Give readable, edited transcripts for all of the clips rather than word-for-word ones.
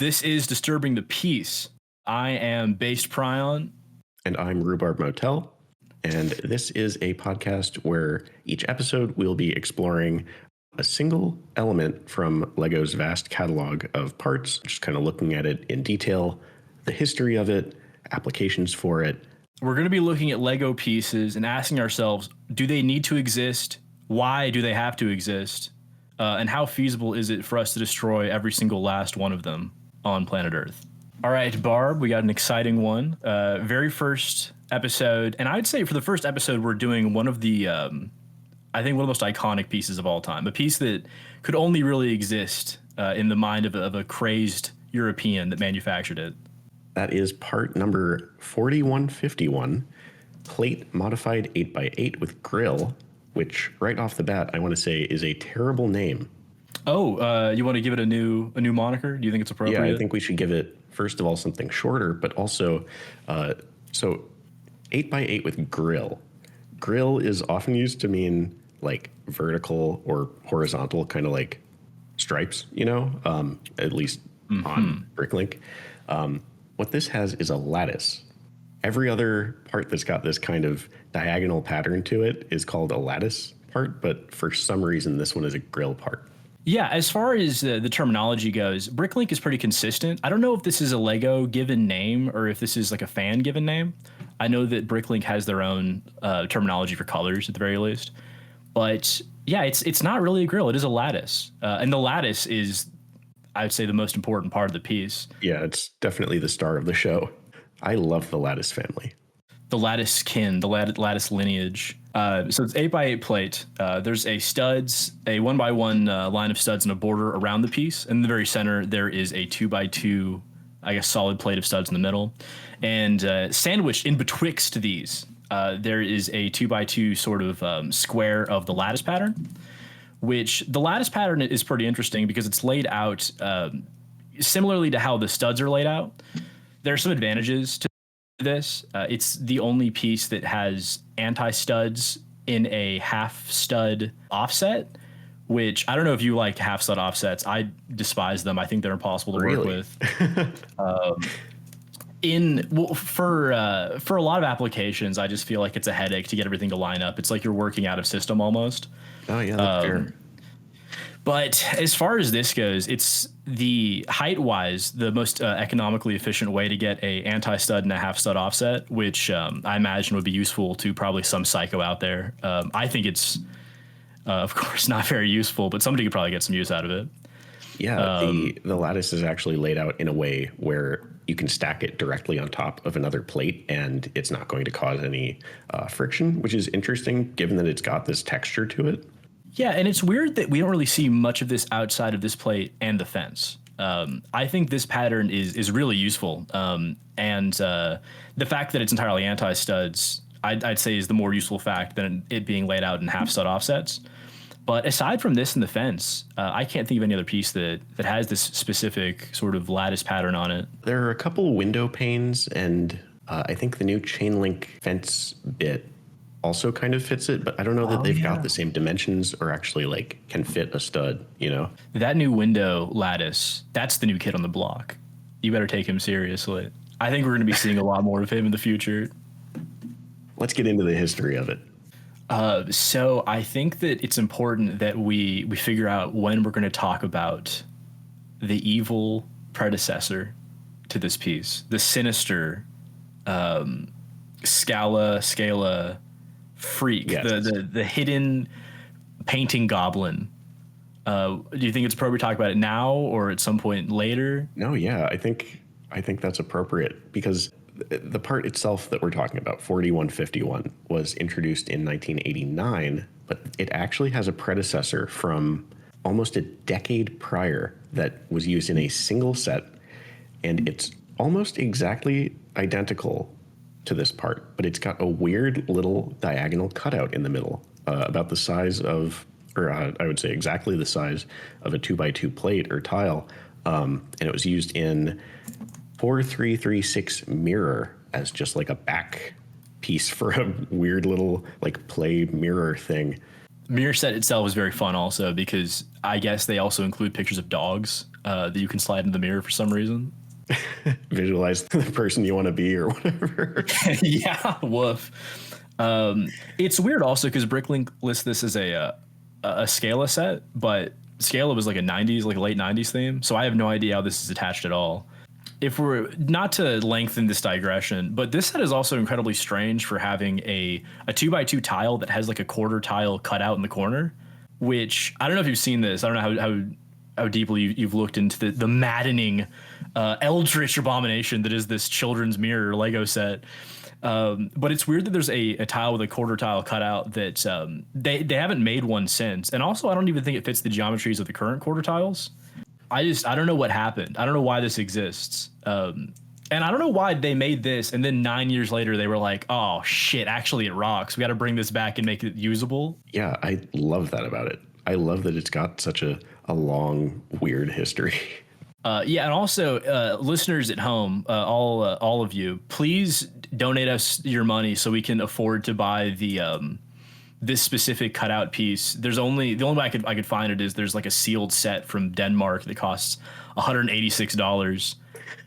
This is Disturbing the Peace. I am Based Prion. And I'm Rhubarb Motel. And this is a podcast where each episode we'll be exploring a single element from Lego's vast catalog of parts, just kind of looking at it in detail, the history of it, applications for it. We're going to be looking at Lego pieces and asking ourselves, do they need to exist? Why do they have to exist? And how feasible is it for us to destroy every single last one of them on planet Earth? All right, Barb, we got an exciting one. Very first episode. And I'd say for the first episode, we're doing one of the, I think, one of the most iconic pieces of all time. A piece that could only really exist in the mind of a crazed European that manufactured it. That is part number 4151, plate modified 8x8 with grill, which right off the bat, I want to say is a terrible name. Oh, you want to give it a new moniker? Do you think it's appropriate? Yeah, I think we should give it, first of all, something shorter, but also, so 8x8 with grill. Grill is often used to mean like vertical or horizontal, kind of like stripes, you know, at least on Bricklink. What this has is a lattice. Every other part that's got this kind of diagonal pattern to it is called a lattice part, but for some reason, this one is a grill part. Yeah, as far as the terminology goes, Bricklink is pretty consistent. I don't know if this is a Lego given name or if this is like a fan given name. I know that Bricklink has their own terminology for colors at the very least. But yeah, it's not really a grill. It is a lattice. And the lattice is, I would say, the most important part of the piece. Yeah, it's definitely the star of the show. I love the lattice family. The lattice kin, the lattice lineage. So it's 8x8 plate. There's a 1x1 line of studs and a border around the piece. In the very center, there is a 2x2, I guess, solid plate of studs in the middle. And sandwiched in betwixt these, there is a 2x2 sort of square of the lattice pattern, which the lattice pattern is pretty interesting because it's laid out similarly to how the studs are laid out. There are some advantages to this. It's the only piece that has anti-studs in a half stud offset, which I don't know if you like half stud offsets. I despise them. I think they're impossible to work with. For a lot of applications, I just feel like it's a headache to get everything to line up. It's like you're working out of system almost. Oh yeah, that's fair. But as far as this goes, it's the height-wise the most economically efficient way to get a anti-stud and a half-stud offset, which I imagine would be useful to probably some psycho out there. I think it's, of course, not very useful, but somebody could probably get some use out of it. Yeah, the lattice is actually laid out in a way where you can stack it directly on top of another plate, and it's not going to cause any friction, which is interesting given that it's got this texture to it. Yeah, and it's weird that we don't really see much of this outside of this plate and the fence. I think this pattern is really useful, and the fact that it's entirely anti-studs, I'd say, is the more useful fact than it being laid out in half-stud offsets. But aside from this and the fence, I can't think of any other piece that has this specific sort of lattice pattern on it. There are a couple window panes, and I think the new chain link fence bit also kind of fits it, but I don't know that they've got the same dimensions or actually like can fit a stud, you know? That new window lattice, that's the new kid on the block. You better take him seriously. I think we're going to be seeing a lot more of him in the future. Let's get into the history of it. So I think that it's important that we figure out when we're going to talk about the evil predecessor to this piece, the sinister Scala freak, yes. the hidden painting goblin. Do you think it's appropriate to talk about it now or at some point later? No, yeah, I think that's appropriate because the part itself that we're talking about, 4151, was introduced in 1989, but it actually has a predecessor from almost a decade prior that was used in a single set, and it's almost exactly identical to this part, but it's got a weird little diagonal cutout in the middle, about the size of, or I would say exactly the size of a 2x2 plate or tile, and it was used in 4336 mirror as just like a back piece for a weird little like play mirror thing. mirror set itself is very fun also because I guess they also include pictures of dogs that you can slide into the mirror for some reason. Visualize the person you want to be or whatever. Yeah, woof. It's weird also because Bricklink lists this as a Scala set, but Scala was like a '90s, like a late '90s theme, so I have no idea how this is attached at all. If we're not to lengthen this digression, but this set is also incredibly strange for having a 2x2 tile that has like a quarter tile cut out in the corner, which I don't know if you've seen this. I don't know how deeply you've looked into the maddening eldritch abomination that is this children's mirror Lego set. But it's weird that there's a tile with a quarter tile cut out that they haven't made one since. And also, I don't even think it fits the geometries of the current quarter tiles. I don't know what happened. I don't know why this exists. And I don't know why they made this. And then 9 years later, they were like, oh, shit, actually, it rocks. We got to bring this back and make it usable. Yeah, I love that about it. I love that it's got such a long, weird history. Yeah, and also, listeners at home, all of you, please donate us your money so we can afford to buy the this specific cutout piece. The only way I could find it is there's like a sealed set from Denmark that costs $186.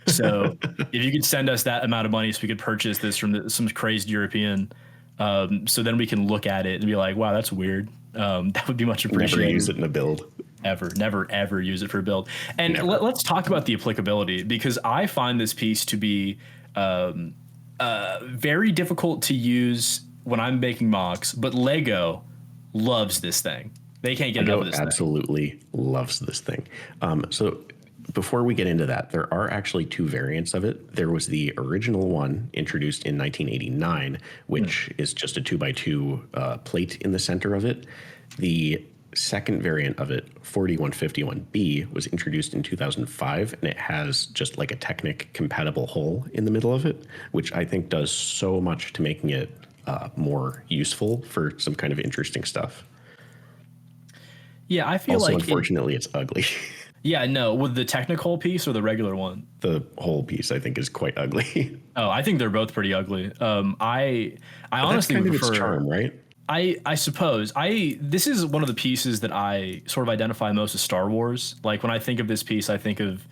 So if you could send us that amount of money so we could purchase this from some crazed European, so then we can look at it and be like, wow, that's weird. That would be much appreciated. Never use it in a build. Never use it for a build. And let's talk about the applicability, because I find this piece to be very difficult to use when I'm making mocks, but Lego loves this thing. They can't get enough of this absolutely loves this thing. So before we get into that, there are actually two variants of it. There was the original one introduced in 1989, which is just a 2x2 plate in the center of it. The second variant of it, 4151B, was introduced in 2005, and it has just like a Technic compatible hole in the middle of it, which I think does so much to making it more useful for some kind of interesting stuff. Yeah, I feel also, like unfortunately, it's ugly. Yeah, no, with the technical piece or the regular one? The whole piece, I think, is quite ugly. Oh, I think they're both pretty ugly. I honestly that's kind prefer of its charm, right? I suppose this is one of the pieces that I sort of identify most as Star Wars. Like when I think of this piece, I think of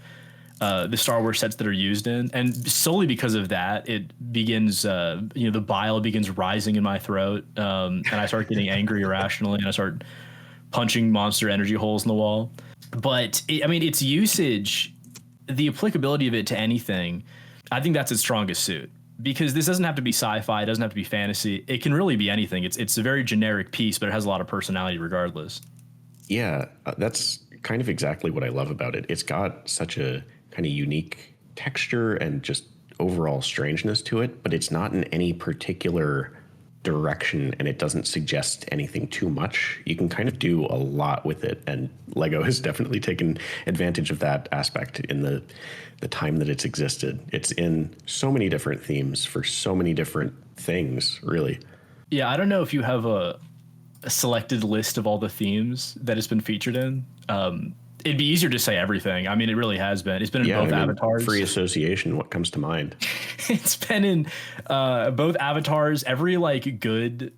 the Star Wars sets that are used in, and solely because of that, it begins, the bile begins rising in my throat, and I start getting angry irrationally, and I start punching monster energy holes in the wall. But its usage, the applicability of it to anything, I think that's its strongest suit. Because this doesn't have to be sci-fi, it doesn't have to be fantasy. It can really be anything. It's a very generic piece, but it has a lot of personality regardless. Yeah, that's kind of exactly what I love about it. It's got such a kind of unique texture and just overall strangeness to it, but it's not in any particular direction, and it doesn't suggest anything too much. You can kind of do a lot with it, and Lego has definitely taken advantage of that aspect in the time that it's existed. It's in so many different themes for so many different things, really. Yeah, I don't know if you have a selected list of all the themes that it's been featured in. It'd be easier to say everything. I mean, it really has been. It's been in both avatars. Free association, what comes to mind? It's been in both avatars, every like good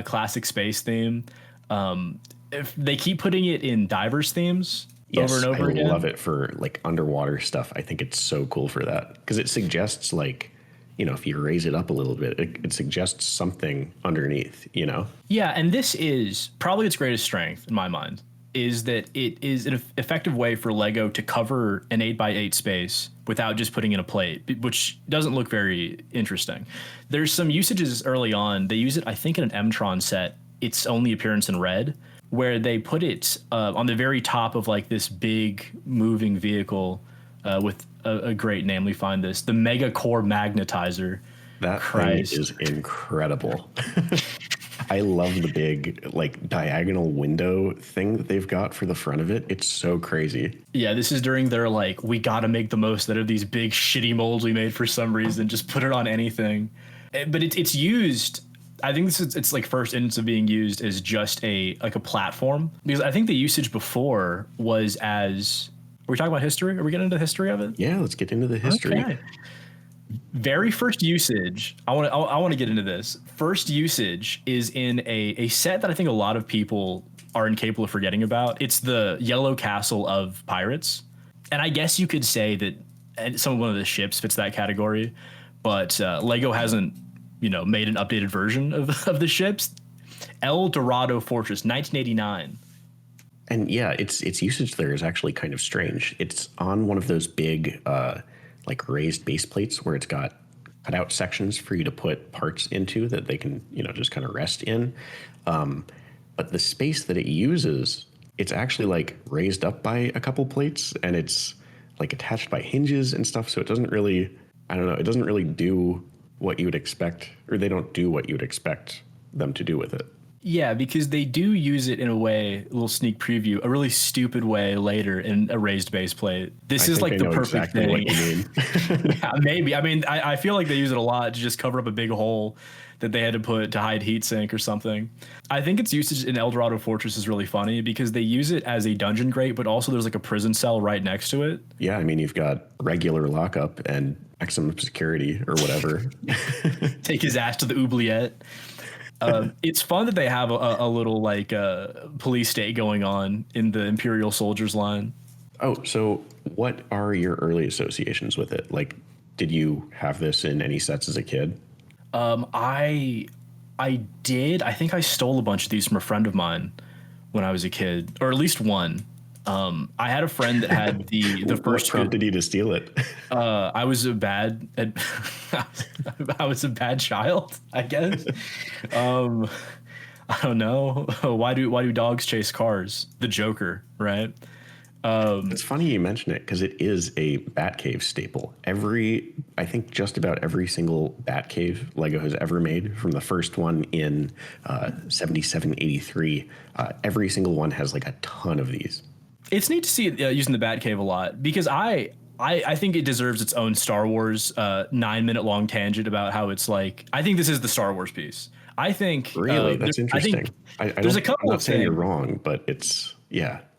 classic space theme. If they keep putting it in divers themes over and over again. I love it for like underwater stuff. I think it's so cool for that because it suggests like, if you raise it up a little bit, it suggests something underneath, Yeah, and this is probably its greatest strength in my mind, is that it is an effective way for Lego to cover an 8x8 space without just putting in a plate, which doesn't look very interesting. There's some usages early on. They use it, I think, in an M-Tron set, its only appearance in red, where they put it on the very top of like this big moving vehicle with a great name. We find this, the Mega Core Magnetizer. That thing is incredible. I love the big like diagonal window thing that they've got for the front of it. It's so crazy. Yeah, this is during their like, we got to make the most out of these big shitty molds we made for some reason. Just put it on anything. But it's used. I think it's like first instance of being used as just a platform, because I think the usage before was as. Are we talking about history? Are we getting into the history of it? Yeah, let's get into the history. Okay. Very first usage. I want to get into this. First usage is in a set that I think a lot of people are incapable of forgetting about. It's the Yellow Castle of Pirates, and I guess you could say that one of the ships fits that category, but Lego hasn't made an updated version of the ships. El Dorado Fortress, 1989. And yeah, its usage there is actually kind of strange. It's on one of those big, like raised base plates where it's got cutout sections for you to put parts into that they can, just kind of rest in. But the space that it uses, it's actually like raised up by a couple plates, and it's like attached by hinges and stuff. So it doesn't really, I don't know, it doesn't really do what you would expect, or they don't do what you would expect them to do with it. Yeah, because they do use it in a way, a little sneak preview, a really stupid way later in a raised base plate. This is like the perfect thing. What you mean. Yeah, maybe. I mean, I feel like they use it a lot to just cover up a big hole that they had to put to hide heatsink or something. I think its usage in El Dorado Fortress is really funny because they use it as a dungeon grate, but also there's like a prison cell right next to it. Yeah, I mean, you've got regular lockup and maximum security or whatever. Take his ass to the oubliette. It's fun that they have a little like police state going on in the Imperial Soldiers line. Oh, so what are your early associations with it? Like, did you have this in any sets as a kid? I did. I think I stole a bunch of these from a friend of mine when I was a kid, or at least one. I had a friend that had the What first. prompted you to steal it? I was a bad child, I guess. I don't know. Why do dogs chase cars? The Joker, right? It's funny you mention it because it is a Batcave staple. I think just about every single Batcave Lego has ever made, from the first one in 77, 83, every single one has like a ton of these. It's neat to see it using the Batcave a lot because I think it deserves its own Star Wars 9-minute long tangent about how it's like, I think this is the Star Wars piece. I think really that's interesting. There's a couple I'm not of saying things. you're wrong, but it's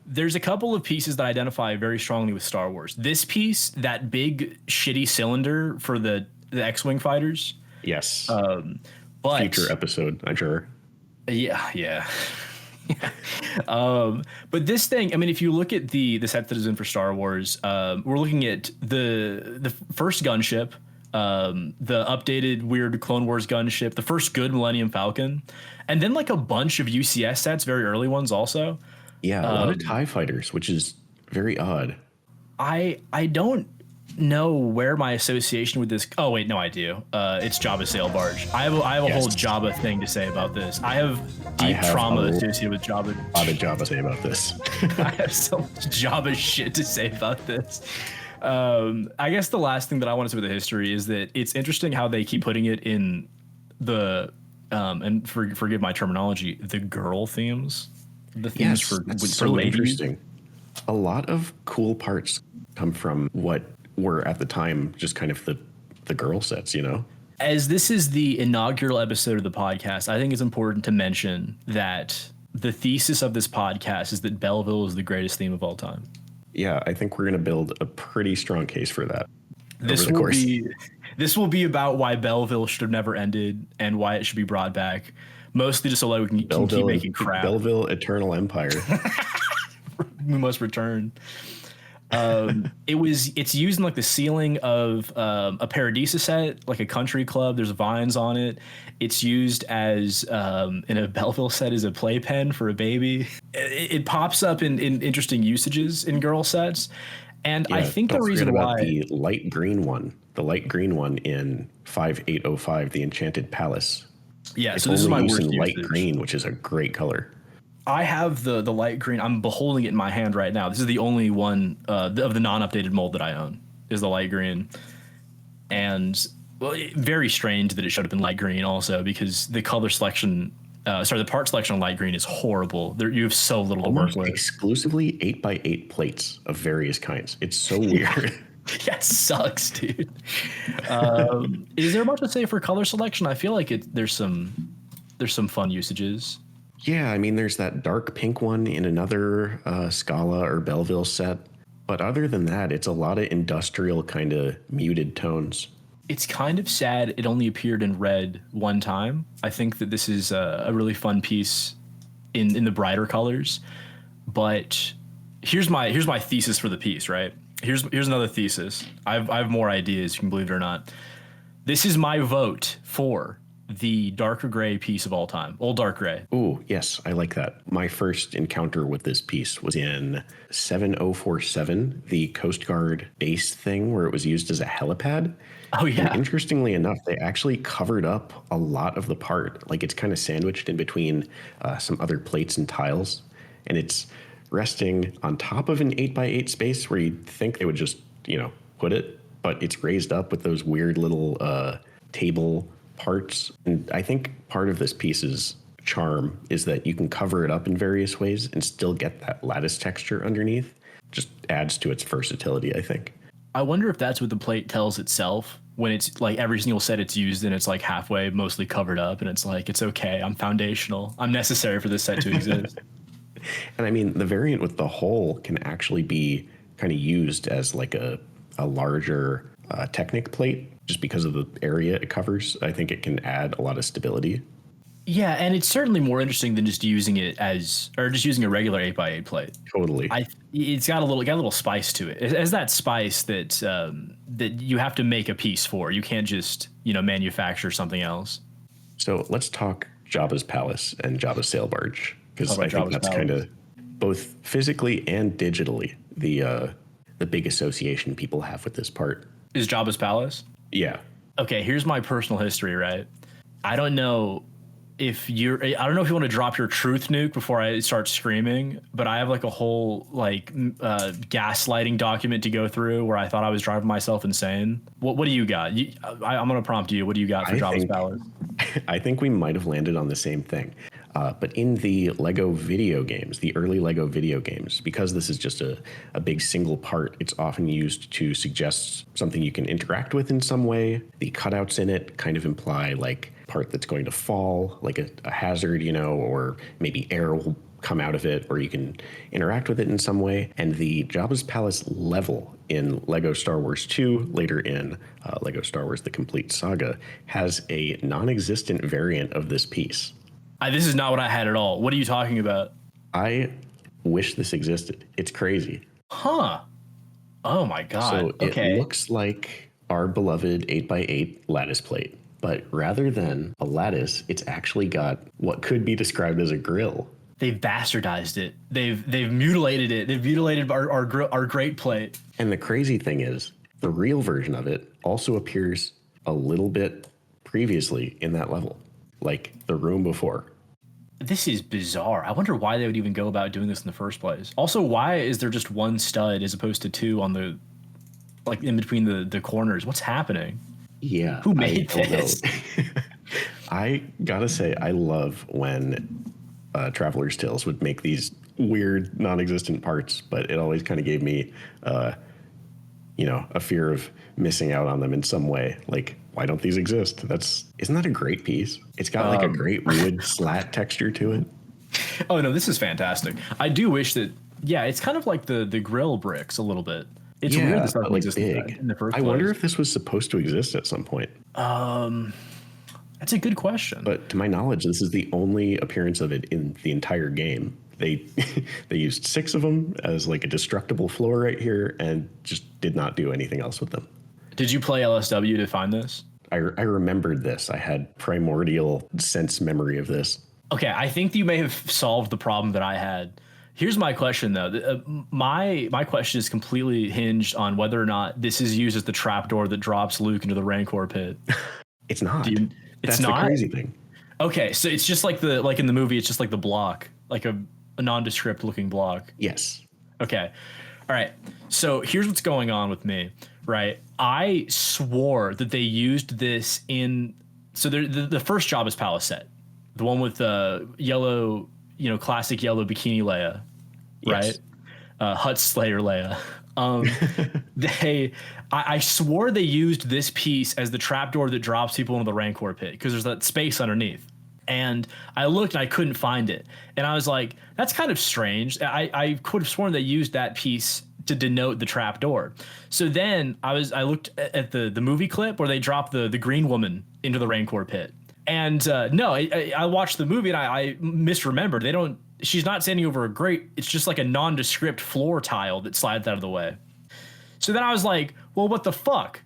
There's a couple of pieces that identify very strongly with Star Wars. This piece, that big shitty cylinder for the X-wing fighters. Yes. But future episode, I'm sure. Yeah. But this thing, I mean, if you look at the set that is in for Star Wars, we're looking at the first gunship, the updated weird Clone Wars gunship, the first good Millennium Falcon, and then like a bunch of UCS sets, very early ones also. Yeah, a lot of TIE fighters, which is very odd. I don't know where my association with this. Oh wait, no, I do. It's Jabba's sail barge. I have a whole Jabba thing to say about this. I have deep trauma associated with Jabba. A lot of Jabba say about this. I have so much Jabba shit to say about this. I guess the last thing that I want to say with the history is that it's interesting how they keep putting it in the and forgive my terminology, the girl themes. The themes for so ladies. Interesting. A lot of cool parts come from what were at the time just kind of the girl sets, As this is the inaugural episode of the podcast, I think it's important to mention that the thesis of this podcast is that Belleville is the greatest theme of all time. Yeah, I think we're going to build a pretty strong case for that. This will be about why Belleville should have never ended and why it should be brought back. Mostly just so that we can keep making crap. Belleville Eternal Empire. We must return. It's used in like the ceiling of a Paradisa set, like a country club. There's vines on it. It's used as in a Belleville set as a playpen for a baby. It pops up in interesting usages in girl sets. And I think the reason why the light green one in 5805, the Enchanted Palace. Yeah, it's so this is my worst light usage. green, which is a great color. I have the light green. I'm beholding it in my hand right now. This is the only one of the non-updated mold that I own is the light green. And very strange that it should have been light green also because the color selection, the part selection on light green is horrible. You have so little to work with. Exclusively 8x8 plates of various kinds. It's so weird. Yeah, it sucks, dude. Is there much to say for color selection? I feel like there's some fun usages. Yeah, I mean, there's that dark pink one in another Scala or Belleville set. But other than that, it's a lot of industrial kind of muted tones. It's kind of sad it only appeared in red one time. I think that this is a really fun piece in the brighter colors. But here's my thesis for the piece, right? Here's another thesis. I have more ideas, you can believe it or not. This is my vote for the darker gray piece of all time, old dark gray. Ooh, yes, I like that. My first encounter with this piece was in 7047, the Coast Guard base thing where it was used as a helipad. Oh And yeah. interestingly enough, they actually covered up a lot of the part. Like it's kind of sandwiched in between some other plates and tiles. And it's resting on top of an 8x8 space where you'd think they would just, put it. But it's raised up with those weird little table parts. And I think part of this piece's charm is that you can cover it up in various ways and still get that lattice texture underneath. Just adds to its versatility, I think. I wonder if that's what the plate tells itself when it's like every single set it's used in, it's like halfway mostly covered up, and it's like, it's okay, I'm foundational, I'm necessary for this set to exist. And I mean, the variant with the hole can actually be kind of used as like a larger Technic plate just because of the area it covers. I think it can add a lot of stability. Yeah, and it's certainly more interesting than just using it as, or just using a regular 8x8 plate. Totally. It's got a little spice to it. It has that spice that that you have to make a piece for. You can't just manufacture something else. So let's talk Jabba's palace and Jabba's sail barge, because I think Jabba's that's palace. kind of both physically and digitally the big association people have with this part. Is Jabba's palace? Yeah. Okay, here's my personal history, right? I don't know if you want to drop your truth nuke before I start screaming, but I have like a whole gaslighting document to go through where I thought I was driving myself insane. What do you got? I'm going to prompt you. What do you got for Jabba's palace? I think we might have landed on the same thing. But in the Lego video games, the early Lego video games, because this is just a big single part, it's often used to suggest something you can interact with in some way. The cutouts in it kind of imply like part that's going to fall, like a hazard, or maybe air will come out of it, or you can interact with it in some way. And the Jabba's Palace level in Lego Star Wars 2, later in Lego Star Wars The Complete Saga, has a non-existent variant of this piece. This is not what I had at all. What are you talking about? I wish this existed. It's crazy. Huh. Oh my God. So Okay. it looks like our beloved 8x8 lattice plate, but rather than a lattice, it's actually got what could be described as a grill. They've bastardized it. They've mutilated it. They've mutilated our great plate. And the crazy thing is, the real version of it also appears a little bit previously in that level, like the room before. This is bizarre. I wonder why they would even go about doing this in the first place. Also, why is there just one stud as opposed to two on the, like in between the corners? What's happening? Yeah. Who made this? I gotta say, I love when Traveler's Tales would make these weird non-existent parts, but it always kind of gave me, a fear of missing out on them in some way. Like, why don't these exist? Isn't that a great piece? It's got like a great wood slat texture to it. Oh no, this is fantastic. I do wish that. Yeah, it's kind of like the grill bricks a little bit. It's weird this doesn't exist in the first place. I wonder if this was supposed to exist at some point. That's a good question. But to my knowledge, this is the only appearance of it in the entire game. They used 6 of them as like a destructible floor right here and just did not do anything else with them. Did you play LSW to find this? I remembered this. I had primordial sense memory of this. Okay, I think you may have solved the problem that I had. Here's my question, though. My question is completely hinged on whether or not this is used as the trapdoor that drops Luke into the Rancor pit. It's not. It's That's not? the crazy thing. Okay, so it's just like in the movie, it's just like the block, like a nondescript looking block. Yes. Okay. All right. So here's what's going on with me, right? I swore that they used this in the first Jabba's Palace set, the one with the yellow, classic yellow bikini Leia, right? Yes. Hut Slayer Leia. I swore they used this piece as the trapdoor that drops people into the Rancor pit because there's that space underneath. And I looked and I couldn't find it. And I was like, that's kind of strange. I could have sworn they used that piece to denote the trap door. So then I looked at the movie clip where they drop the green woman into the Rancor pit. And no, I watched the movie and I misremembered. She's not standing over a grate. It's just like a nondescript floor tile that slides out of the way. So then I was like, well, what the fuck?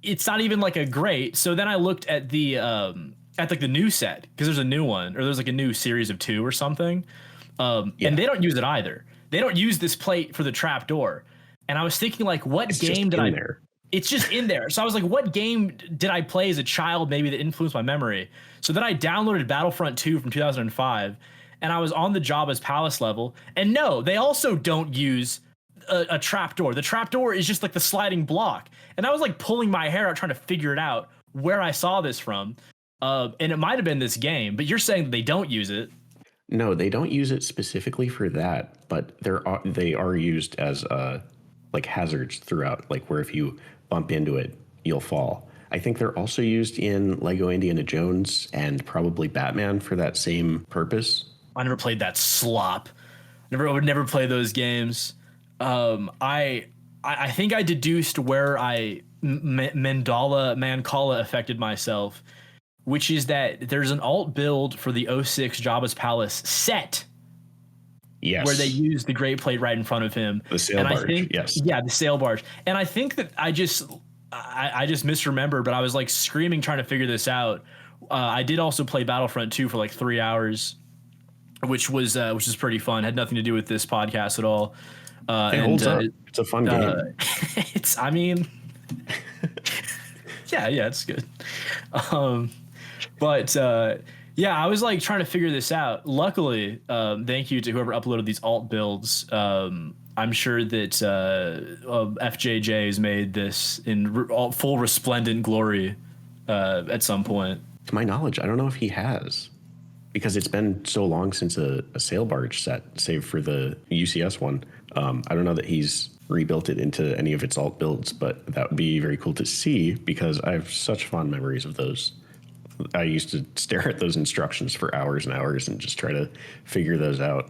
It's not even like a grate. So then I looked at like the new set, because there's a new one, or there's like a new series of 2 or something. And they don't use it either. They don't use this plate for the trap door. And I was thinking, like, what game did I? It's just in there. So I was like, what game did I play as a child maybe that influenced my memory? So then I downloaded Battlefront 2 from 2005, and I was on the Jabba's Palace level. And no, they also don't use a trapdoor. The trapdoor is just like the sliding block. And I was like pulling my hair out trying to figure it out where I saw this from. And it might have been this game, but you're saying that they don't use it. No, they don't use it specifically for that, but they are used as like hazards throughout, like where if you bump into it, you'll fall. I think they're also used in Lego Indiana Jones and probably Batman for that same purpose. I never played that slop. I would never play those games. I think I deduced where Mancala affected myself, which is that there's an alt build for the 06 Jabba's Palace set. Yes. Where they use the great plate right in front of him. The sail barge, yes. Yeah, the sail barge. And I think that I just misremembered, but I was like screaming trying to figure this out. I did also play Battlefront 2 for like 3 hours, which was pretty fun. Had nothing to do with this podcast at all. It holds up. It's a fun game. Yeah, it's good. Yeah, I was like trying to figure this out. Luckily, thank you to whoever uploaded these alt builds. I'm sure that FJJ has made this in full resplendent glory at some point. To my knowledge, I don't know if he has, because it's been so long since a sail barge set, save for the UCS one. I don't know that he's rebuilt it into any of its alt builds, but that would be very cool to see because I have such fond memories of those. I used to stare at those instructions for hours and hours and just try to figure those out.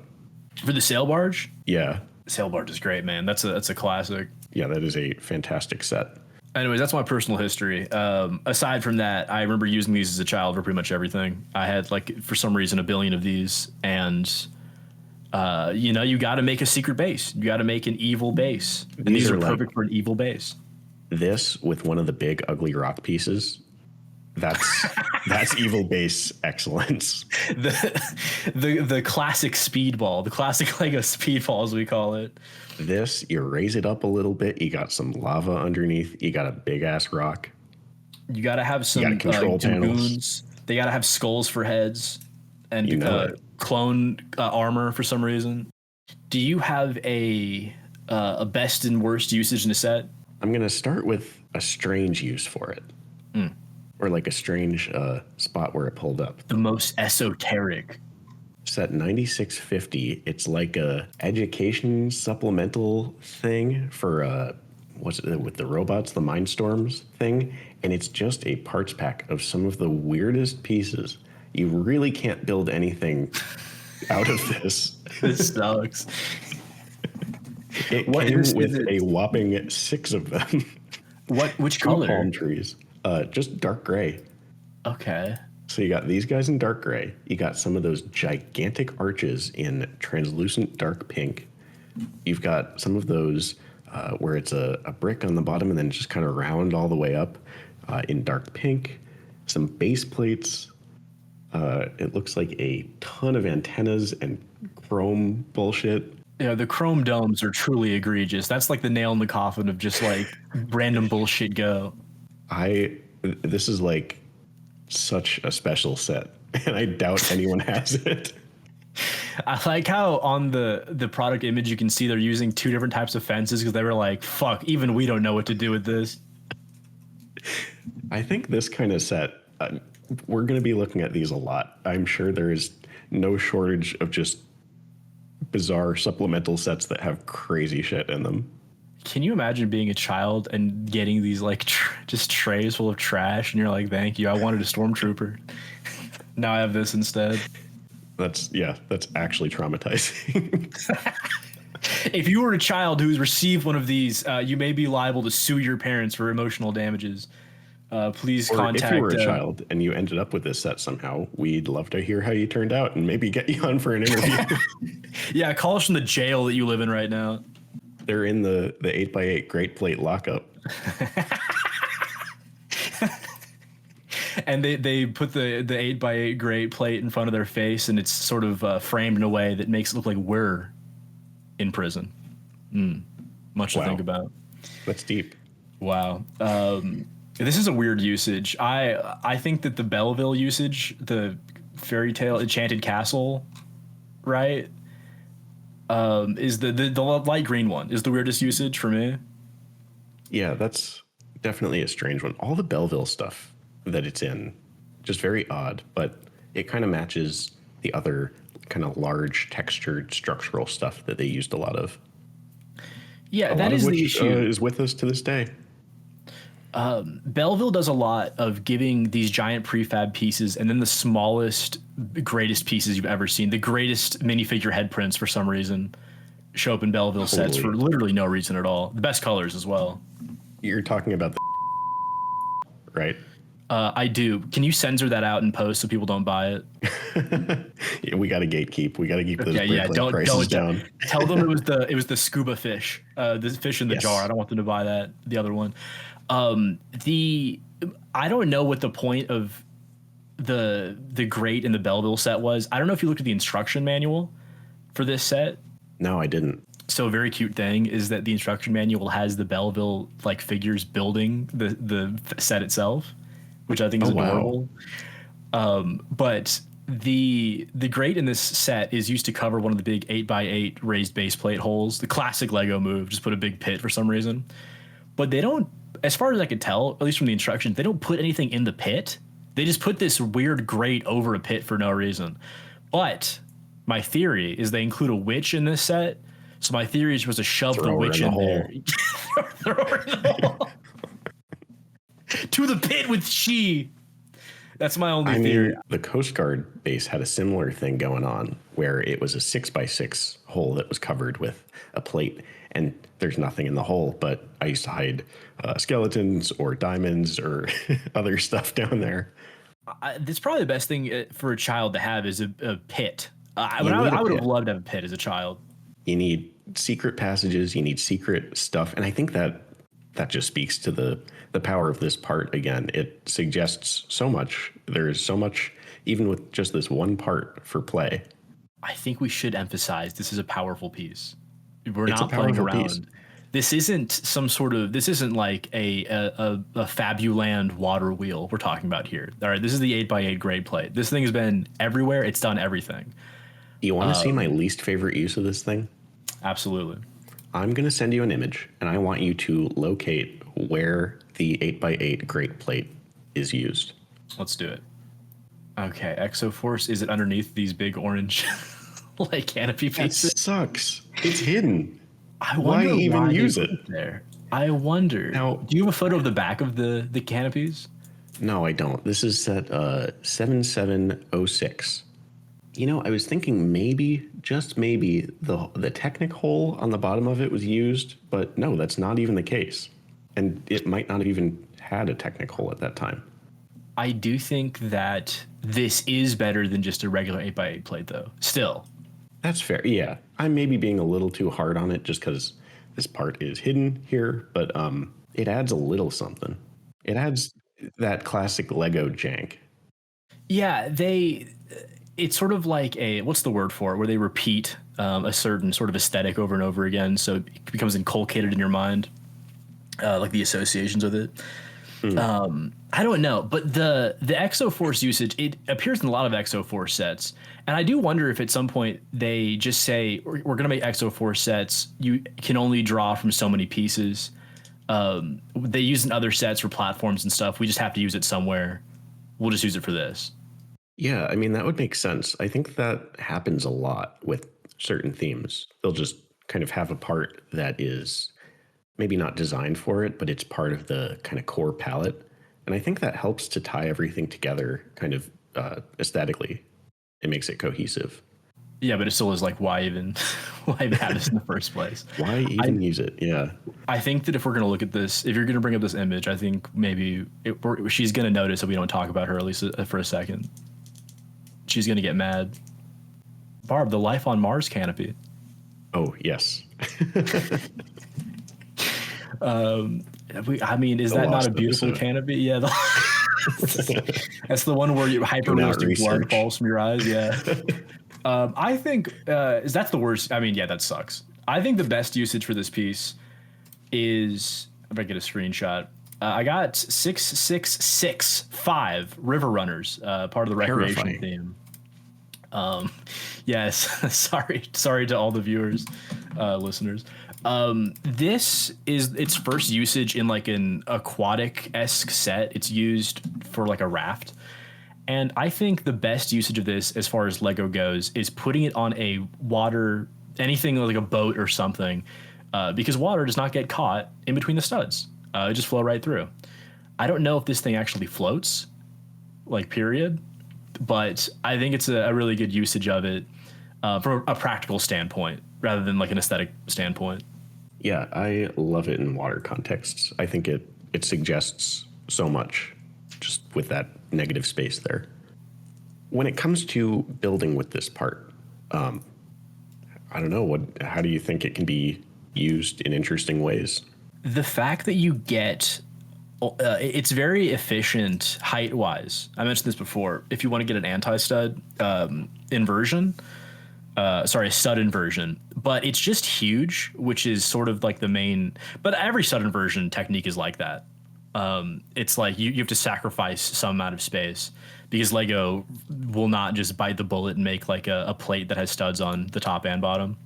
For the sail barge? Yeah. The sail barge is great, man. That's a classic. Yeah, that is a fantastic set. Anyways, that's my personal history. Aside from that, I remember using these as a child for pretty much everything. I had, like, for some reason, a billion of these. And, you got to make a secret base. You got to make an evil base. And these are perfect for an evil base. This with one of the big, ugly rock pieces. That's evil base excellence. The classic speedball, the classic Lego speedball, as we call it. This, you raise it up a little bit. You got some lava underneath. You got a big ass rock. You got to have some control panels. They got to have skulls for heads and clone armor for some reason. Do you have a best and worst usage in a set? I'm gonna start with a strange use for it. Or like a strange spot where it pulled up. The most esoteric. Set 9650. It's like a education supplemental thing for what's it with the robots, the Mindstorms thing, and it's just a parts pack of some of the weirdest pieces. You really can't build anything out of this. This sucks. It came with a whopping 6 of them. Which color? Palm trees. Just dark gray. Okay. So you got these guys in dark gray. You got some of those gigantic arches in translucent dark pink. You've got some of those where it's a brick on the bottom and then just kind of round all the way up in dark pink. Some base plates. It looks like a ton of antennas and chrome bullshit. Yeah, the chrome domes are truly egregious. That's like the nail in the coffin of just like random bullshit go. This is like such a special set, and I doubt anyone has it. I like how on the product image you can see they're using 2 different types of fences because they were like, fuck, even we don't know what to do with this. I think this kind of set, we're going to be looking at these a lot. I'm sure there is no shortage of just bizarre supplemental sets that have crazy shit in them. Can you imagine being a child and getting these like just trays full of trash and you're like, thank you, I wanted a stormtrooper. Now I have this instead. That's actually traumatizing. If you were a child who's received one of these, you may be liable to sue your parents for emotional damages. Please Or if you were contact. a child and you ended up with this set somehow, we'd love to hear how you turned out and maybe get you on for an interview. Yeah, call us from the jail that you live in right now. They're in the 8x8 Great Plate lockup. And they put the 8x8 Great Plate in front of their face, and it's sort of framed in a way that makes it look like we're in prison. Much to think about. That's deep. Wow. This is a weird usage. I think that the Belleville usage, the fairy tale Enchanted Castle, right, is the light green one is the weirdest usage for me. Yeah, that's definitely a strange one. All the Belleville stuff that it's in, just very odd, but it kind of matches the other kind of large textured structural stuff that they used a lot of. Yeah, that is the issue. Is with us to this day. Belleville does a lot of giving these giant prefab pieces and then the smallest, greatest pieces you've ever seen. The greatest minifigure head prints, for some reason, show up in Belleville sets for literally no reason at all. The best colors as well. You're talking about the right? I do. Can you censor that out in post so people don't buy it? Yeah, we got to gatekeep. We got to keep those prices down. Tell them it was the scuba fish, the fish in the jar. I don't want them to buy that. The other one. I don't know what the point of the Great in the Belleville set was. I don't know if you looked at the instruction manual for this set. No, I didn't. So a very cute thing is that the instruction manual has the Belleville like figures building the set itself, which I think is adorable. Wow. But the Great in this set is used to cover one of the big 8x8 raised base plate holes. The classic Lego move, just put a big pit for some reason. But they don't, as far as I could tell, at least from the instructions, they don't put anything in the pit. They just put this weird grate over a pit for no reason. But my theory is they include a witch in this set. So my theory is supposed to shove the witch in there. Throw her in the hole. To the pit with she. That's my only theory. The Coast Guard base had a similar thing going on where it was a 6x6 hole that was covered with a plate, and there's nothing in the hole, but I used to hide skeletons or diamonds or other stuff down there. That's probably the best thing for a child to have is a pit. I would have loved to have a pit as a child. You need secret passages, you need secret stuff, and I think that just speaks to the power of this part again. It suggests so much. There's so much, even with just this one part for play. I think we should emphasize this is a powerful piece. We're not playing around. Piece. This isn't like a Fabuland water wheel we're talking about here. All right, this is the 8x8 grade plate. This thing has been everywhere. It's done everything. You want to see my least favorite use of this thing? Absolutely. I'm going to send you an image, and I want you to locate where the 8x8 grate plate is used. Let's do it. Okay, Exoforce, is it underneath these big orange like canopy pieces? That sucks. It's hidden. Why even use it there? I wonder. Now, do you have a photo of the back of the canopies? No, I don't. This is set 7706. You know, I was thinking maybe, just maybe, the Technic hole on the bottom of it was used, but no, that's not even the case. And it might not have even had a Technic hole at that time. I do think that this is better than just a regular 8x8 plate, though. Still. That's fair, yeah. I'm maybe being a little too hard on it just because this part is hidden here, but it adds a little something. It adds that classic Lego jank. Yeah, it's sort of like what's the word for it, where they repeat a certain sort of aesthetic over and over again, so it becomes inculcated in your mind, like the associations with it. I don't know, but the Exoforce usage, it appears in a lot of Exoforce sets, and I do wonder if at some point they just say, we're going to make Exoforce sets, you can only draw from so many pieces. They use in other sets for platforms and stuff. We just have to use it somewhere. We'll just use it for this. Yeah, I mean, that would make sense. I think that happens a lot with certain themes. They'll just kind of have a part that is maybe not designed for it, but it's part of the kind of core palette. And I think that helps to tie everything together kind of aesthetically. It makes it cohesive. Yeah, but it still is like, why even why even have this in the first place? Why even use it? Yeah. I think that if we're going to look at this, if you're going to bring up this image, I think maybe she's going to notice that we don't talk about her, at least for a second. She's going to get mad. Barb, the Life on Mars canopy. Oh, yes. I mean, is that not a beautiful canopy? Yeah. That's the one where hyper realistic blood falls from your eyes. Yeah. I think that's the worst. I mean, yeah, that sucks. I think the best usage for this piece is, if I get a screenshot, I got 6665 River Runners, part of the recreation theme. Yes, sorry to all the viewers, listeners. This is its first usage in like an aquatic-esque set. It's used for like a raft. And I think the best usage of this, as far as Lego goes, is putting it on a water, anything like a boat or something, because water does not get caught in between the studs. It just flow right through. I don't know if this thing actually floats, like period, but I think it's a really good usage of it from a practical standpoint rather than like an aesthetic standpoint. Yeah, I love it in water contexts. I think it suggests so much just with that negative space there. When it comes to building with this part, I don't know, how do you think it can be used in interesting ways? The fact that you get it's very efficient height-wise. I mentioned this before. If you want to get an anti-stud inversion, a stud inversion, but it's just huge, which is sort of like the main. But every stud inversion technique is like that. It's like you have to sacrifice some amount of space because Lego will not just bite the bullet and make like a plate that has studs on the top and bottom.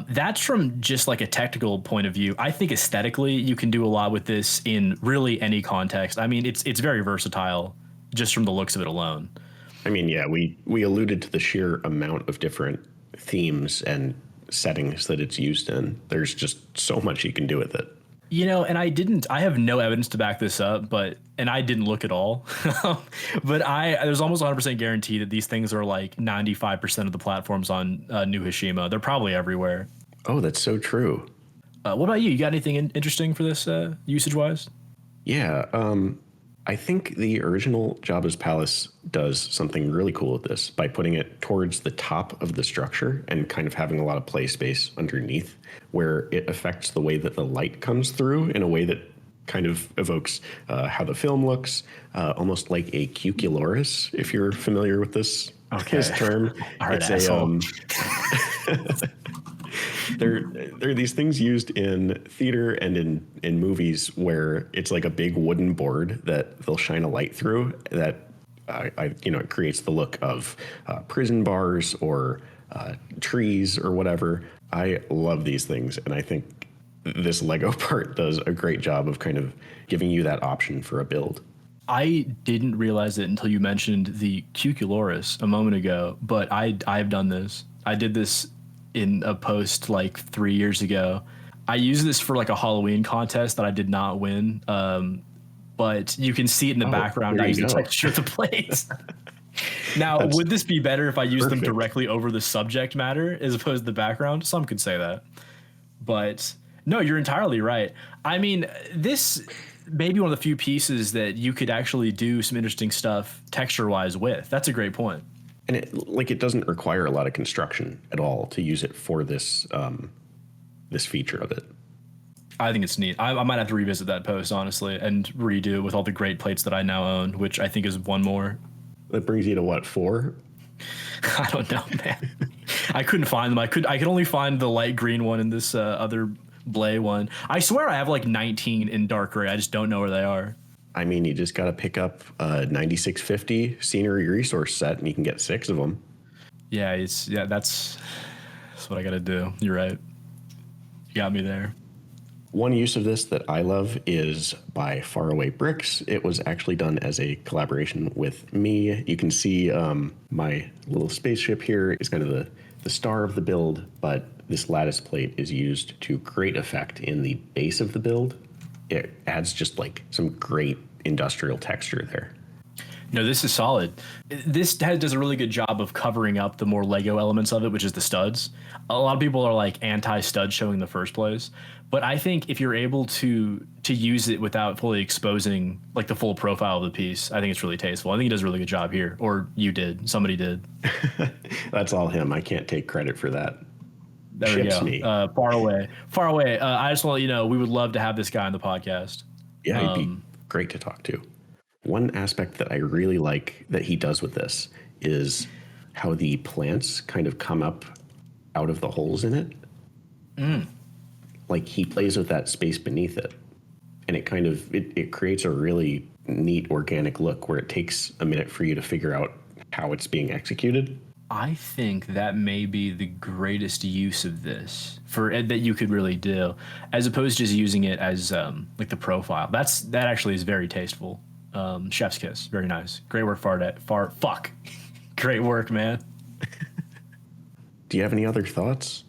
That's from just like a technical point of view. I think aesthetically, you can do a lot with this in really any context. I mean, it's very versatile just from the looks of it alone. I mean, yeah, we alluded to the sheer amount of different themes and settings that it's used in. There's just so much you can do with it. You know, and I have no evidence to back this up, and I didn't look at all, but there's almost 100% guarantee that these things are like 95% of the platforms on New Hashima. They're probably everywhere. Oh, that's so true. What about you? You got anything interesting for this usage-wise? Yeah, I think the original Jabba's Palace does something really cool with this by putting it towards the top of the structure and kind of having a lot of play space underneath, where it affects the way that the light comes through in a way that kind of evokes how the film looks, almost like a cuculoris, if you're familiar with this term. It's There are these things used in theater and in movies where it's like a big wooden board that they'll shine a light through that it creates the look of prison bars or trees or whatever. I love these things, and I think this Lego part does a great job of kind of giving you that option for a build. I didn't realize it until you mentioned the cuculoris a moment ago, but I've done this. I did this in a post like 3 years ago. I used this for like a Halloween contest that I did not win. But you can see it in the background. I use the texture of the plates. Now, would this be better if I used them directly over the subject matter as opposed to the background? Some could say that. But no, you're entirely right. I mean, this may be one of the few pieces that you could actually do some interesting stuff texture-wise with. That's a great point. And it doesn't require a lot of construction at all to use it for this this feature of it. I think it's neat. I might have to revisit that post, honestly, and redo it with all the great plates that I now own, which I think is one more. That brings you to what, 4? I don't know, man. I couldn't find them. I could only find the light green one and this other Blay one. I swear I have like 19 in dark gray. I just don't know where they are. I mean, you just got to pick up a 9650 scenery resource set, and you can get 6 of them. Yeah, that's what I got to do. You're right. You got me there. One use of this that I love is by Faraway Bricks. It was actually done as a collaboration with me. You can see my little spaceship here is kind of the star of the build, but this lattice plate is used to great effect in the base of the build. It adds just like some great industrial texture there. No, this is solid. Does a really good job of covering up the more Lego elements of it, which is the studs. A lot of people are like anti-stud showing in the first place, but I think if you're able to use it without fully exposing like the full profile of the piece, I think it's really tasteful. I think he does a really good job here, or you did. Somebody did. That's all him. I can't take credit for that. There we Ships go. me. Far away, far away. I just want to let you know we would love to have this guy on the podcast. Yeah, he'd be great to talk to. One aspect that I really like that he does with this is how the plants kind of come up out of the holes in it. Like he plays with that space beneath it. And it kind of, it creates a really neat organic look where it takes a minute for you to figure out how it's being executed. I think that may be the greatest use of this that you could really do, as opposed to just using it as like the profile. That actually is very tasteful. Chef's kiss, very nice. Great work, fuck. Great work, man. Do you have any other thoughts?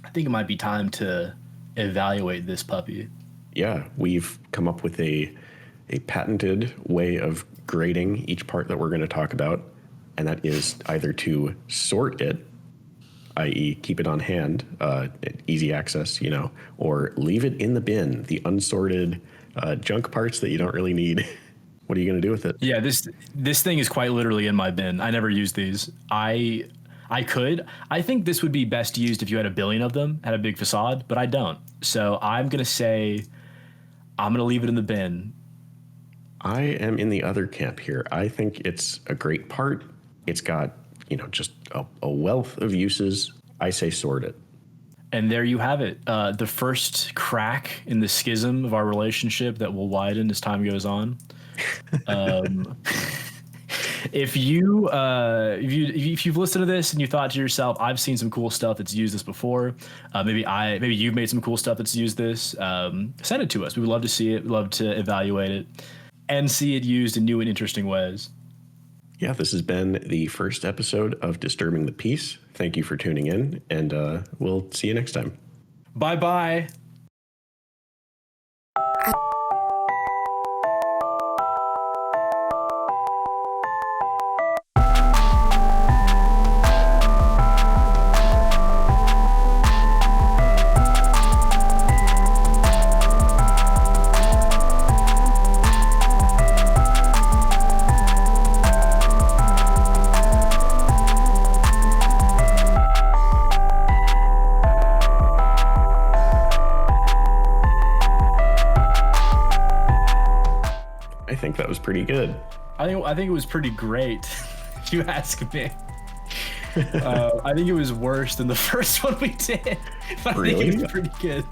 I think it might be time to evaluate this puppy. Yeah, we've come up with a patented way of grading each part that we're going to talk about. And that is either to sort it, i.e. keep it on hand, easy access, or leave it in the bin, the unsorted junk parts that you don't really need. What are you going to do with it? Yeah, this thing is quite literally in my bin. I never use these. I think this would be best used if you had a billion of them, had a big facade, but I don't. So I'm going to say I'm going to leave it in the bin. I am in the other camp here. I think it's a great part. It's got, just a wealth of uses. I say sort it. And there you have it. The first crack in the schism of our relationship that will widen as time goes on. If you've listened to this and you thought to yourself, I've seen some cool stuff that's used this before. Maybe you've made some cool stuff that's used this. Send it to us. We would love to see it. We'd love to evaluate it and see it used in new and interesting ways. Yeah, this has been the first episode of Disturbing the Peace. Thank you for tuning in, and we'll see you next time. Bye-bye. I think that was pretty good. I think it was pretty great, if you ask me. I think it was worse than the first one we did. But Really? I think it was pretty good.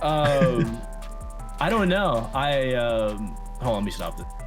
I don't know. Hold on, let me stop this.